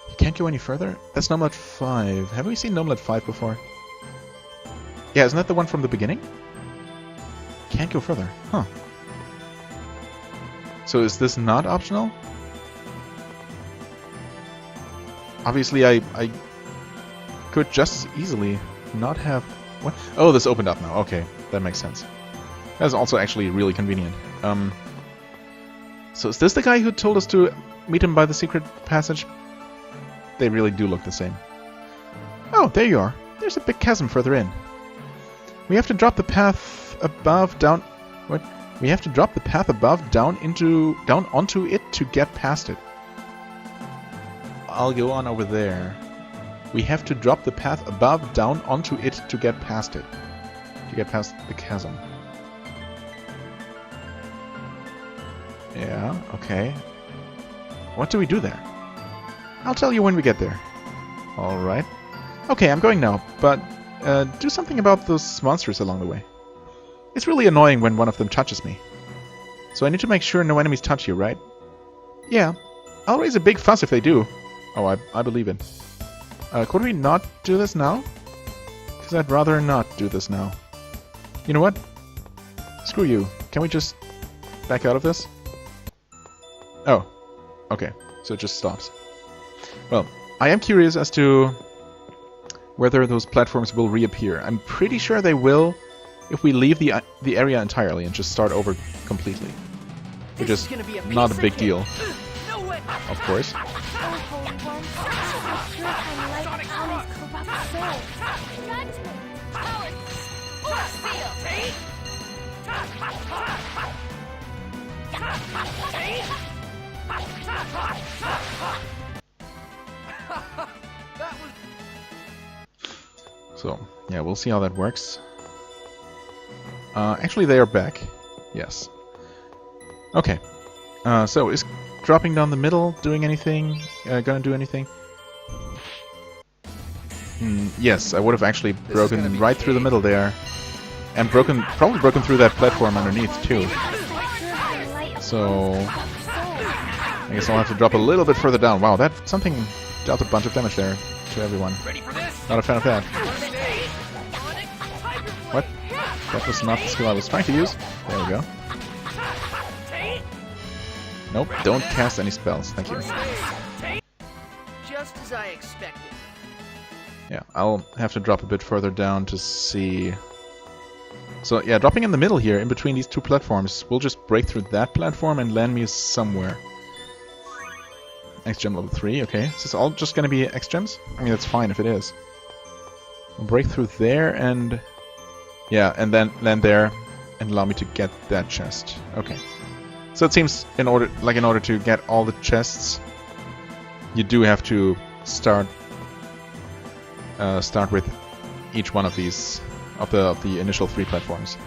You can't go any further? That's Gnomelet 5. Have we seen Gnomelet 5 before? Yeah, isn't that the one from the beginning? Can't go further. Huh. So is this not optional? Obviously, I could just as easily not have... What? Oh, this opened up now. Okay, that makes sense. That's also actually really convenient. So is this the guy who told us to meet him by the secret passage? They really do look the same. Oh, there you are. There's a big chasm further in. We have to drop the path above, down... What? We have to drop the path above, down onto it to get past it. I'll go on over there. We have to drop the path above, down onto it to get past it. To get past the chasm. Yeah, okay. What do we do there? I'll tell you when we get there. Alright. Okay, I'm going now, but do something about those monsters along the way. It's really annoying when one of them touches me. So I need to make sure no enemies touch you, right? Yeah. I'll raise a big fuss if they do. Oh, I believe it. Could we not do this now? Because I'd rather not do this now. You know what? Screw you. Can we just back out of this? Oh. Okay. So it just stops. Well, I am curious as to whether those platforms will reappear. I'm pretty sure they will if we leave the area entirely and just start over completely. Which is not a big deal. Of course. So, yeah, we'll see how that works. Actually, they are back. Yes. Okay. So, is dropping down the middle doing anything? Gonna do anything? Yes, I would have actually broken right through the middle there. And probably broken through that platform underneath, too. So, I guess I'll have to drop a little bit further down. Wow, something dealt a bunch of damage there to everyone. Not a fan of that. What? That was not the skill I was trying to use. There we go. Nope, don't cast any spells. Thank you. Just as I expected. Yeah, I'll have to drop a bit further down to see. So yeah, dropping in the middle here, in between these two platforms, will just break through that platform and land me somewhere. X-Gem level 3, okay. Is this all just gonna be X-Gems? I mean, that's fine if it is. I'll break through there and... yeah, and then land there and allow me to get that chest. Okay. So it seems in order to get all the chests, you do have to start with each one of these of the initial 3 platforms.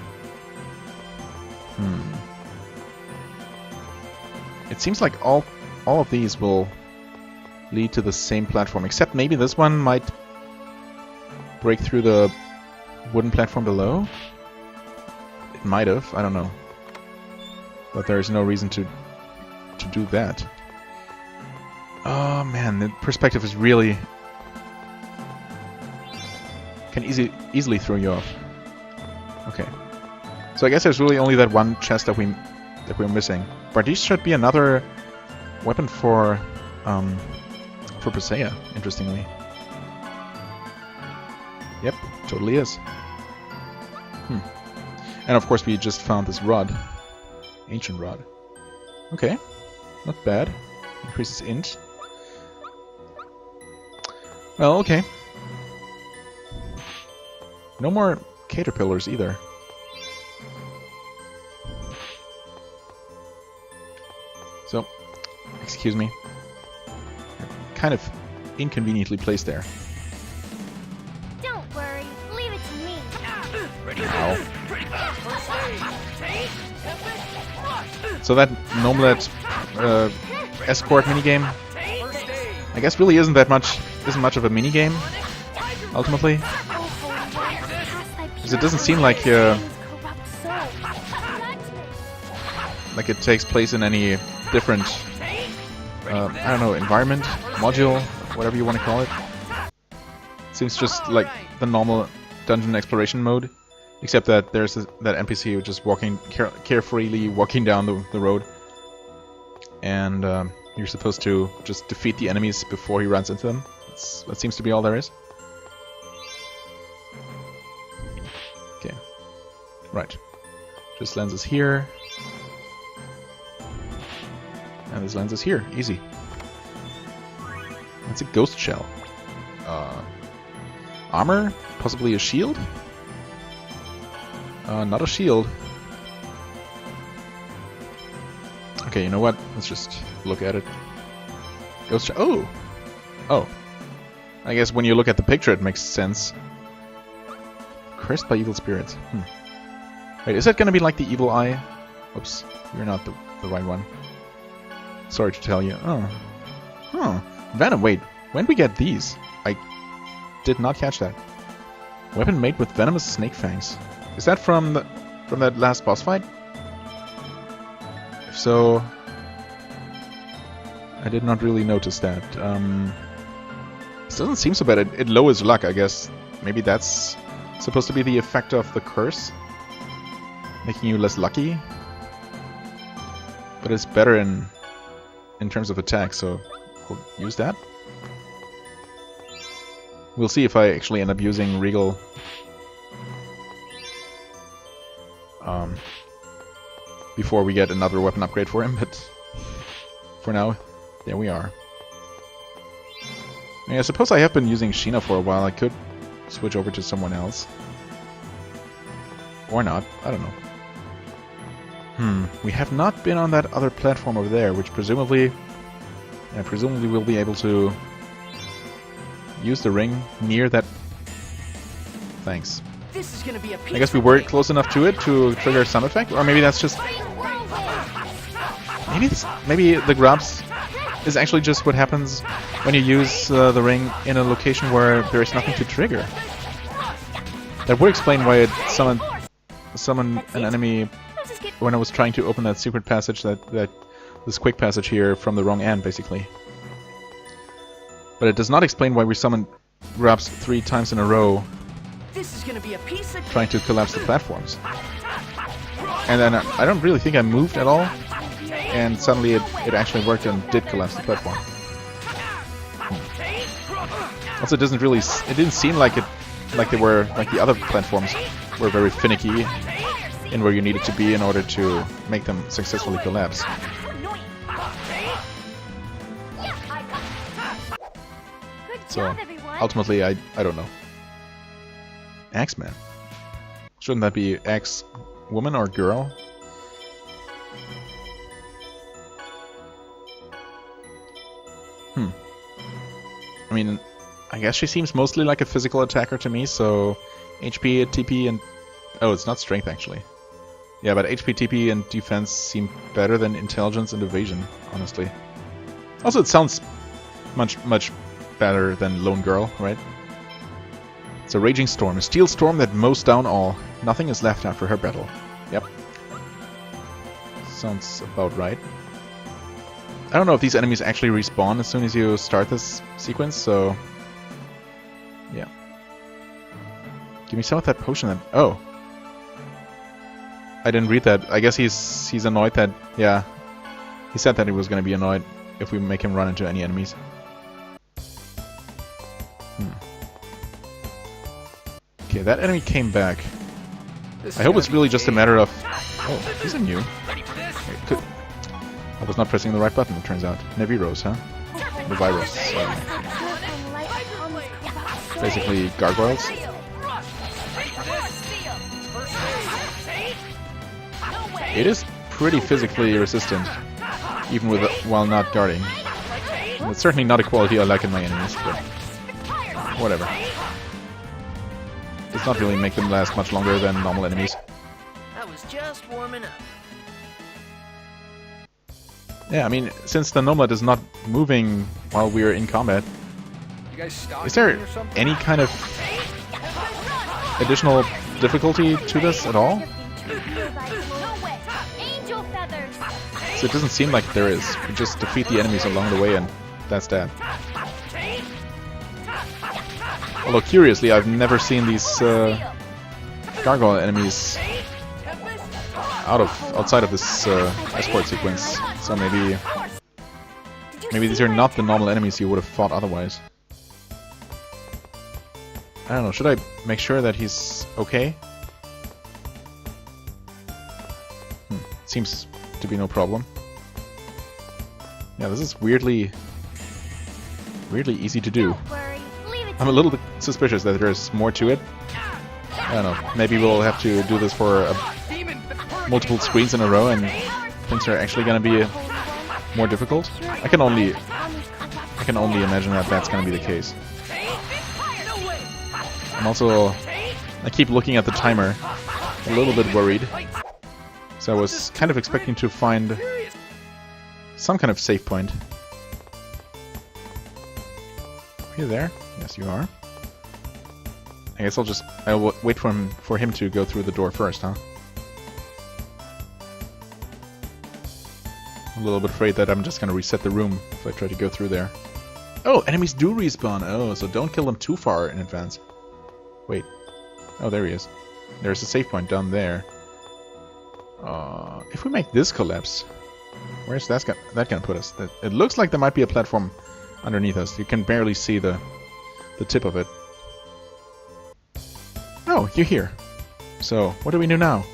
It seems like all of these will lead to the same platform, except maybe this one might break through the wooden platform below. It might have, I don't know. But there is no reason to do that. Oh man, the perspective is really... can easily throw you off. Okay. So I guess there's really only that one chest that we're missing. But these should be another weapon for Persea, interestingly. Yep, totally is. And of course we just found this rod. Ancient rod. Okay, not bad. Increases int. Well, okay. No more caterpillars either. So, excuse me. Kind of inconveniently placed there. Don't worry, leave it to me. Ow. So that Nomelet escort minigame, I guess, really isn't much of a minigame, ultimately. Because it doesn't seem like it takes place in any different, I don't know, environment, module, whatever you want to call it. It seems just like the normal dungeon exploration mode, except that there's that NPC who's just carefreely walking down the road, and you're supposed to just defeat the enemies before he runs into them. That seems to be all there is. Okay, right. Just lenses here. And this lens is here. Easy. That's a ghost shell. Armor? Possibly a shield? Not a shield. Okay, you know what? Let's just look at it. Ghost shell. Oh! Oh. I guess when you look at the picture it makes sense. Cursed by evil spirits. Wait, is that gonna be like the evil eye? Oops. You're not the right one. Sorry to tell you. Oh. Venom, wait. When did we get these? I did not catch that. Weapon made with venomous snake fangs. Is that from that last boss fight? If so, I did not really notice that. This doesn't seem so bad. It lowers luck, I guess. Maybe that's supposed to be the effect of the curse, making you less lucky. But it's better in terms of attack, so we'll use that. We'll see if I actually end up using Regal before we get another weapon upgrade for him, but for now, there we are. I mean, I suppose I have been using Sheena for a while. I could switch over to someone else. Or not. I don't know. We have not been on that other platform over there, which presumably we'll be able to use the ring near that. Thanks. This is gonna be a I guess we were close enough to it to trigger some effect, or maybe that's just maybe the grabs is actually just what happens when you use the ring in a location where there is nothing to trigger. That would explain why it summoned an enemy when I was trying to open that secret passage, this quick passage here from the wrong end, basically. But it does not explain why we summoned grabs 3 times in a row, This is gonna be a piece of trying to collapse the platforms. And then I don't really think I moved at all, and suddenly it actually worked and did collapse the platform. Also, it didn't seem like the other platforms were very finicky in where you needed to be in order to make them successfully collapse. So ultimately, I don't know. Axeman. Shouldn't that be Axe-woman or girl? I mean, I guess she seems mostly like a physical attacker to me, so HP, TP, and... Oh, it's not strength, actually. Yeah, but HP, TP, and defense seem better than intelligence and evasion, honestly. Also, it sounds much better than Lone Girl, right? It's a raging storm, a steel storm that mows down all. Nothing is left after her battle. Yep. Sounds about right. I don't know if these enemies actually respawn as soon as you start this sequence, so... Yeah. Give me some of that potion then. Oh. I didn't read that. I guess he's annoyed that... Yeah. He said that he was going to be annoyed if we make him run into any enemies. Okay, that enemy came back. I hope it's really just a matter of... Oh, these are new. Wait, I was not pressing the right button, it turns out. Neviros, huh? The virus. Basically gargoyles. It is pretty physically resistant, even while not guarding. And it's certainly not a quality I like in my enemies, but whatever. Does not really make them last much longer than normal enemies. I was just warming up. Yeah, I mean, since the Nomad is not moving while we are in combat, is there any kind of additional difficulty to this at all? So it doesn't seem like there is. We just defeat the enemies along the way and that's that. Although curiously, I've never seen these gargoyle enemies outside of this escort sequence. So maybe these are not the normal enemies you would have fought otherwise. I don't know. Should I make sure that he's okay? Seems to be no problem. Yeah, this is weirdly easy to do. I'm a little bit suspicious that there's more to it. I don't know. Maybe we'll have to do this for multiple screens in a row, and things are actually going to be more difficult. I can only imagine that that's going to be the case. I keep looking at the timer, a little bit worried. So I was kind of expecting to find some kind of save point. Are you there? Yes, you are. I guess I'll wait for him to go through the door first, huh? I'm a little bit afraid that I'm just gonna reset the room if I try to go through there. Oh, enemies do respawn! Oh, so don't kill them too far in advance. Wait. Oh, there he is. There's a save point down there. If we make this collapse, where's that gonna put us? It looks like there might be a platform underneath us. You can barely see the tip of it. Oh, you're here. So, what do we do now?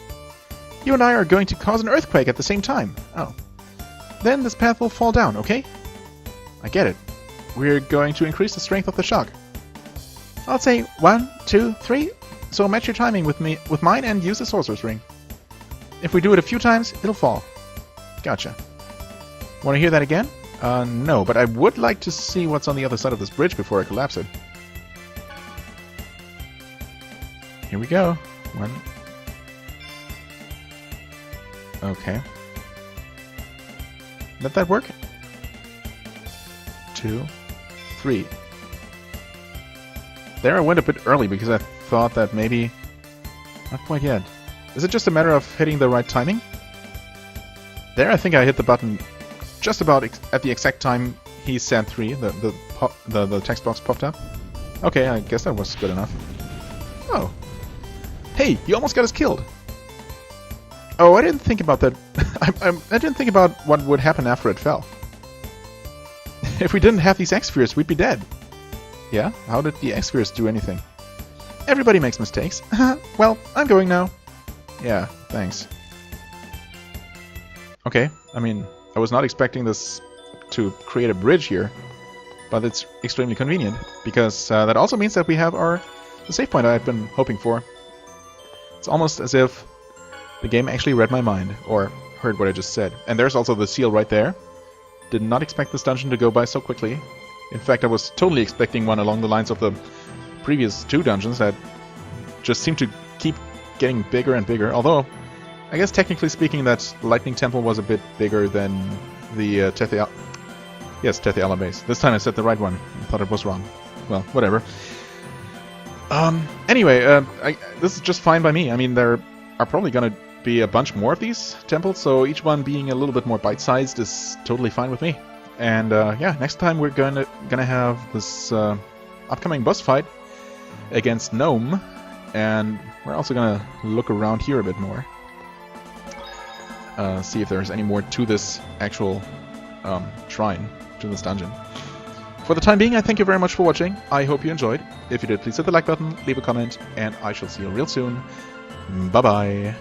You and I are going to cause an earthquake at the same time. Oh. Then this path will fall down, okay? I get it. we're going to increase the strength of the shock. I'll say 1, 2, 3, so match your timing with mine and use the sorcerer's ring. If we do it a few times, it'll fall. Gotcha. Want to hear that again? No, but I would like to see what's on the other side of this bridge before I collapse it. Here we go. 1. Okay. Let that work. 2, 3. There I went a bit early because I thought that maybe... Not quite yet. Is it just a matter of hitting the right timing? There I think I hit the button just about at the exact time he said 3, the text box popped up. Okay, I guess that was good enough. Oh. Hey, you almost got us killed! Oh, I didn't think about that. I didn't think about what would happen after it fell. If we didn't have these X-Spheres, we'd be dead. Yeah? How did the X-Spheres do anything? Everybody makes mistakes. Well, I'm going now. Yeah, thanks. Okay, I mean, I was not expecting this to create a bridge here, but it's extremely convenient, because that also means that we have the save point I've been hoping for. It's almost as if the game actually read my mind, or heard what I just said. And there's also the seal right there. Did not expect this dungeon to go by so quickly. In fact, I was totally expecting one along the lines of the previous 2 dungeons that just seem to keep getting bigger and bigger. Although, I guess technically speaking, that Lightning Temple was a bit bigger than the Tetheala base. This time I said the right one. I thought it was wrong. Well, whatever. Anyway, this is just fine by me. I mean, there are probably gonna be a bunch more of these temples, so each one being a little bit more bite-sized is totally fine with me. And yeah, next time we're gonna have this upcoming boss fight against Gnome, and we're also gonna look around here a bit more. See if there's any more to this actual shrine, to this dungeon. For the time being, I thank you very much for watching. I hope you enjoyed. If you did, please hit the like button, leave a comment, and I shall see you real soon. Bye-bye.